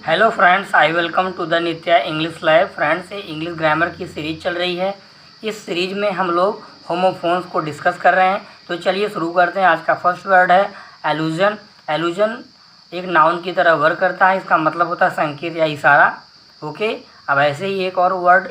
Hello friends, I welcome to the Nitya English lab. Friends, ये English grammar की series चल रही है। इस सीरीज में हम लोग होमोफोन्स को डिस्कस कर रहे हैं। तो चलिए शुरू करते हैं। आज का फर्स्ट वर्ड है एलूजन। एलूजन एक नाउन की तरह वर्क करता है। इसका मतलब होता है संकेत या इशारा। ओके, अब ऐसे ही एक और वर्ड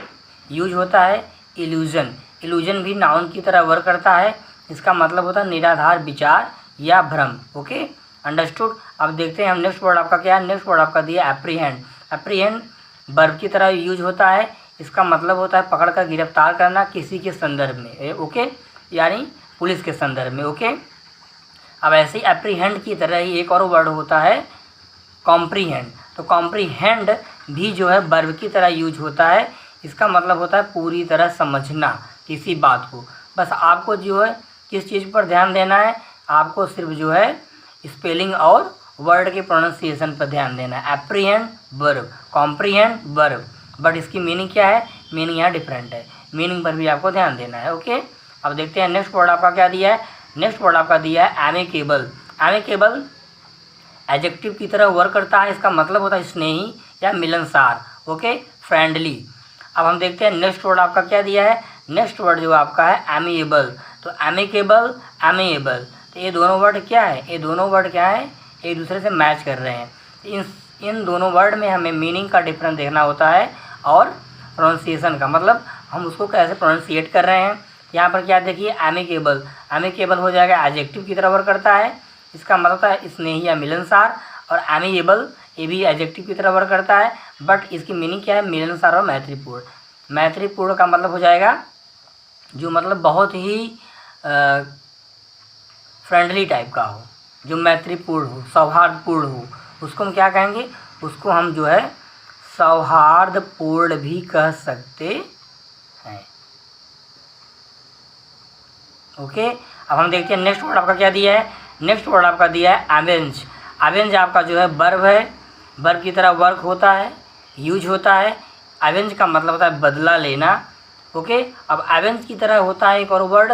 यूज होता है इल्यूजन। इल्यूजन भी नाउन की तरह वर्क करता है। इसका मतलब होता है निराधार विचार या भ्रम। Okay, understood. अब देखते हैं हम नेक्स्ट वर्ड आपका क्या है। नेक्स्ट वर्ड आपका दिया एप्रीहेंड। एप्रीहेंड वर्ब की तरह यूज होता है। इसका मतलब होता है पकड़कर गिरफ्तार करना किसी के संदर्भ में। ओके, यानी पुलिस के संदर्भ में। ओके, अब ऐसे ही एप्रीहेंड की तरह ही एक और वर्ड होता है कॉम्प्रीहेंड। तो कॉम्प्रीहेंड भी जो है वर्ब की तरह यूज होता है। इसका मतलब होता है पूरी तरह समझना किसी बात को। बस आपको जो है किस चीज़ पर ध्यान देना है, आपको सिर्फ जो है स्पेलिंग और वर्ड के प्रोनाउंसिएशन पर ध्यान देना है। Apprehend verb, comprehend verb, but इसकी मीनिंग क्या है, मीनिंग यहाँ डिफरेंट है। मीनिंग पर भी आपको ध्यान देना है। ओके, अब देखते हैं नेक्स्ट वर्ड आपका क्या दिया है। नेक्स्ट वर्ड आपका दिया है एमिकेबल। एमिकेबल एडजेक्टिव की तरह वर्क करता है। इसका मतलब होता है स्नेही या मिलनसार। Okay, friendly. अब हम देखते हैं नेक्स्ट वर्ड आपका क्या दिया है। नेक्स्ट वर्ड जो आपका है एमिएबल। तो एमिकेबल, एमिएबल, तो ये दोनों वर्ड क्या है, ये दोनों वर्ड क्या है, एक दूसरे से मैच कर रहे हैं। इन दोनों वर्ड में हमें मीनिंग का डिफरेंस देखना होता है और प्रोनाउंसिएशन का, मतलब हम उसको कैसे प्रोनाउंसिएट कर रहे हैं। यहाँ पर क्या देखिए, एमिकेबल, एमिकेबल हो जाएगा एडजेक्टिव की तरह वर्क करता है। इसका मतलब होता है स्नेही या मिलनसार। और एमिएबल ये भी एडजेक्टिव की तरह वर्क करता है, बट इसकी मीनिंग क्या है, मिलनसार और मैत्रीपूर्ण। मैत्रीपूर्ण का मतलब हो जाएगा जो मतलब बहुत ही फ्रेंडली टाइप का हो, जो मैत्रीपूर्ण हो, सौहार्दपूर्ण हो, उसको हम क्या कहेंगे, उसको हम जो है सौहार्दपूर्ण भी कह सकते हैं। ओके, अब हम देखते हैं नेक्स्ट वर्ड आपका क्या दिया है। नेक्स्ट वर्ड आपका दिया है एवेंज। एवेंज आपका जो है वर्ब है, वर्ब की तरह वर्क होता है, यूज होता है। एवेंज का मतलब होता है बदला लेना। ओके, अब एवेंज की तरह होता है एक और वर्ड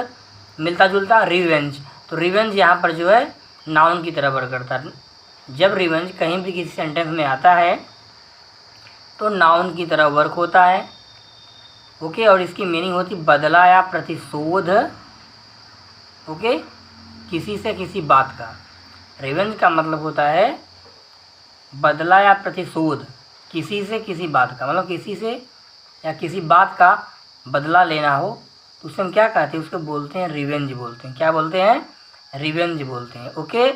मिलता जुलता, रिवेंज। तो रिवेंज यहाँ पर जो है नाउन की तरह वर्क करता है। जब रिवेंज कहीं भी किसी सेंटेंस में आता है तो नाउन की तरह वर्क होता है। ओके, और इसकी मीनिंग होती बदला या प्रतिशोध। ओके, किसी से किसी बात का। रिवेंज का मतलब होता है बदला या प्रतिशोध किसी से किसी बात का, मतलब किसी से या किसी बात का बदला लेना हो तो उसे हम क्या कहते हैं, उसको बोलते हैं रिवेंज बोलते हैं। क्या बोलते हैं, रिवेंज बोलते हैं। ओके,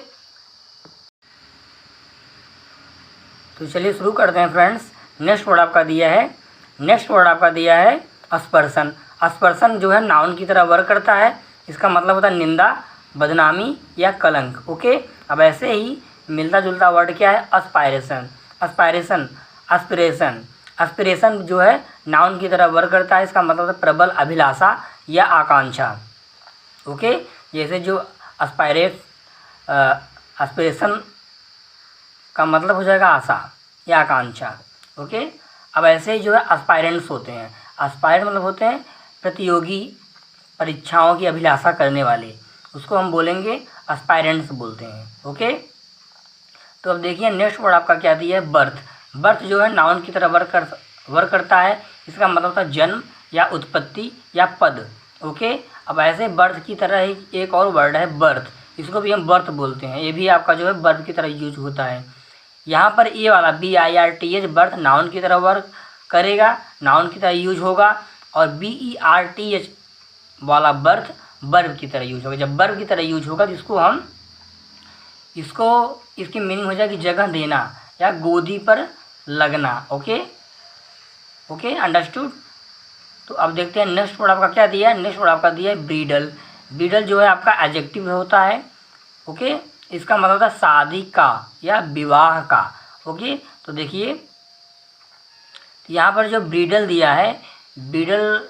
तो चलिए शुरू करते हैं फ्रेंड्स। नेक्स्ट वर्ड आपका दिया है, नेक्स्ट वर्ड आपका दिया है अस्पर्शन। अस्पर्शन जो है नाउन की तरह वर्क करता है। इसका मतलब होता है निंदा, बदनामी या कलंक। ओके, अब ऐसे ही मिलता जुलता वर्ड क्या है, एस्पायरेशन। Aspiration, aspiration. एस्पिरेशन जो है नाउन की तरह वर्क करता है। इसका मतलब है प्रबल अभिलाषा या आकांक्षा। ओके, जैसे जो एस्पिरेशन का मतलब हो जाएगा आशा या आकांक्षा। ओके, अब ऐसे ही जो है एस्पायरेंट्स होते हैं। एस्पायरेंट मतलब होते हैं प्रतियोगी परीक्षाओं की अभिलाषा करने वाले, उसको हम बोलेंगे एस्पायरेंट्स बोलते हैं। ओके, तो अब देखिए नेक्स्ट वर्ड आपका क्या दिया है, बर्थ। बर्थ जो है नाउन की तरह वर्क करता है। इसका मतलब होता है जन्म या उत्पत्ति या पद। ओके, अब ऐसे बर्थ की तरह ही एक और वर्ड है बर्थ। इसको भी हम बर्थ बोलते हैं। ये भी आपका जो है बर्थ की तरह यूज होता है। यहाँ पर ये वाला BIRTH बर्थ नाउन की तरह वर्क करेगा, नाउन की तरह यूज होगा। और BERTH वाला बर्थ वर्ब की तरह यूज होगा। जब वर्ब की तरह यूज होगा तो इसकी मीनिंग हो जाएगी जगह देना या गोदी पर लगना। Okay, okay, understood. तो अब देखते हैं नेक्स्ट वर्ड आपका क्या दिया है। नेक्स्ट वर्ड आपका दिया है ब्रीडल। ब्रीडल जो है आपका एडजेक्टिव होता है। ओके, इसका मतलब होता है शादी का या विवाह का। ओके, तो देखिए यहाँ पर जो ब्रीडल दिया है, ब्रीडल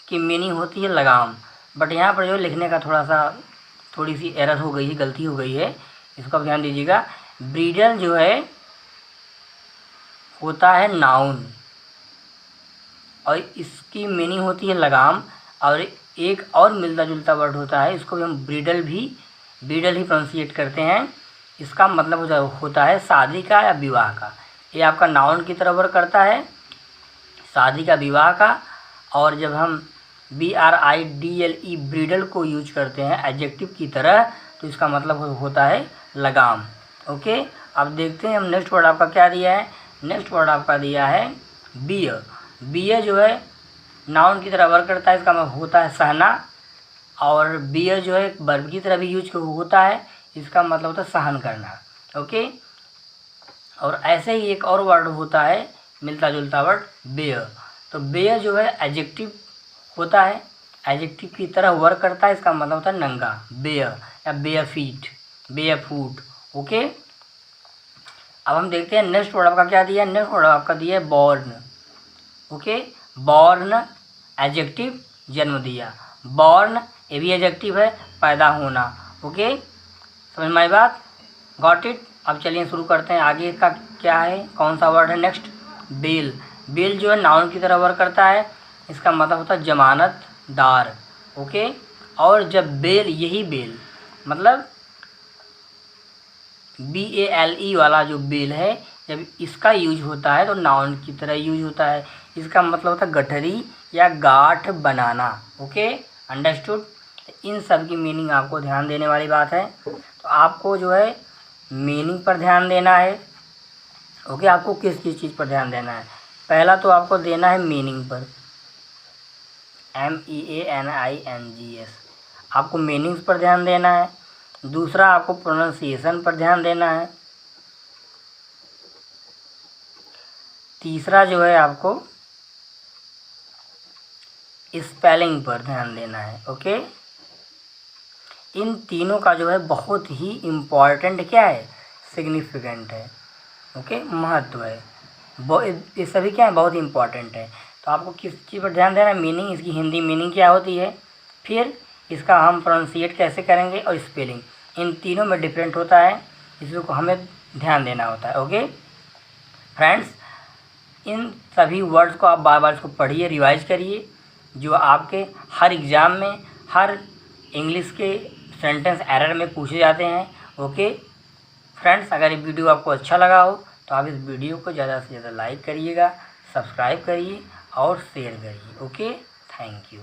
की मीनिंग होती है लगाम, बट यहाँ पर जो लिखने का थोड़ी सी एरर हो गई है, गलती हो गई है, इसको आप ध्यान दीजिएगा। ब्रीडल जो है होता है नाउन और इसकी मीनिंग होती है लगाम। और एक और मिलता जुलता वर्ड होता है, इसको भी हम ब्रीडल ही प्रोनाउंसिएट करते हैं। इसका मतलब होता है शादी का या विवाह का। ये आपका नाउन की तरह वर्क करता है, शादी का, विवाह का। और जब हम BRIDLE ब्रीडल को यूज करते हैं एडजेक्टिव की तरह, तो इसका मतलब होता है लगाम। ओके, अब देखते हैं हम नेक्स्ट वर्ड आपका क्या दिया है। नेक्स्ट वर्ड आपका दिया है बियर। बियर जो है नाउन की तरह वर्क करता है, इसका मतलब होता है सहना। और बियर जो है वर्ब की तरह भी यूज होता है, इसका मतलब होता है सहन करना। ओके, और ऐसे ही एक और वर्ड होता है मिलता जुलता वर्ड बेयर। तो बेयर जो है एडजेक्टिव होता है, एडजेक्टिव की तरह वर्क करता है, इसका मतलब होता है नंगा, बेयर या बेयर फीट, बेयर फूट। ओके, अब हम देखते हैं नेक्स्ट वर्ड आपका क्या दिया है। नेक्स्ट वर्ड आपका दिया है बॉर्न। ओके, बॉर्न एडजेक्टिव, जन्म दिया। बॉर्न ये भी एडजेक्टिव है, पैदा होना। ओके, समझ में आई बात, गॉट इट। अब चलिए शुरू करते हैं, आगे का क्या है, कौन सा वर्ड है नेक्स्ट। बेल। बेल जो है नाउन की तरह वर्क करता है, इसका मतलब होता है जमानतदार। ओके, और जब बेल, यही बेल मतलब BALE वाला जो बेल है, जब इसका यूज होता है तो नाउन की तरह यूज होता है, इसका मतलब होता है गठरी या गांठ बनाना। Okay, understood. इन सब की मीनिंग आपको ध्यान देने वाली बात है, तो आपको जो है मीनिंग पर ध्यान देना है। ओके, आपको किस किस चीज़ पर ध्यान देना है। पहला तो आपको देना है मीनिंग पर, MEANINGS, आपको मीनिंग्स पर ध्यान देना है। दूसरा आपको प्रोनाउंसिएशन पर ध्यान देना है। तीसरा जो है आपको स्पेलिंग पर ध्यान देना है। ओके, इन तीनों का जो है बहुत ही इम्पॉर्टेंट क्या है, सिग्निफिकेंट है। ओके, महत्व है, ये सभी क्या है, बहुत इम्पॉर्टेंट है। तो आपको किस चीज़ पर ध्यान देना है, मीनिंग, इसकी हिंदी मीनिंग क्या होती है, फिर इसका हम प्रोनाउंसिएट कैसे करेंगे, और स्पेलिंग, इन तीनों में डिफरेंट होता है, इसको हमें ध्यान देना होता है। ओके फ्रेंड्स, इन सभी वर्ड्स को आप बार बार इसको पढ़िए, रिवाइज करिए, जो आपके हर एग्ज़ाम में, हर इंग्लिश के सेंटेंस एरर में पूछे जाते हैं। ओके फ्रेंड्स, अगर ये वीडियो आपको अच्छा लगा हो तो आप इस वीडियो को ज़्यादा से ज़्यादा लाइक करिएगा, सब्सक्राइब करिए और शेयर करिए। Okay, thank you.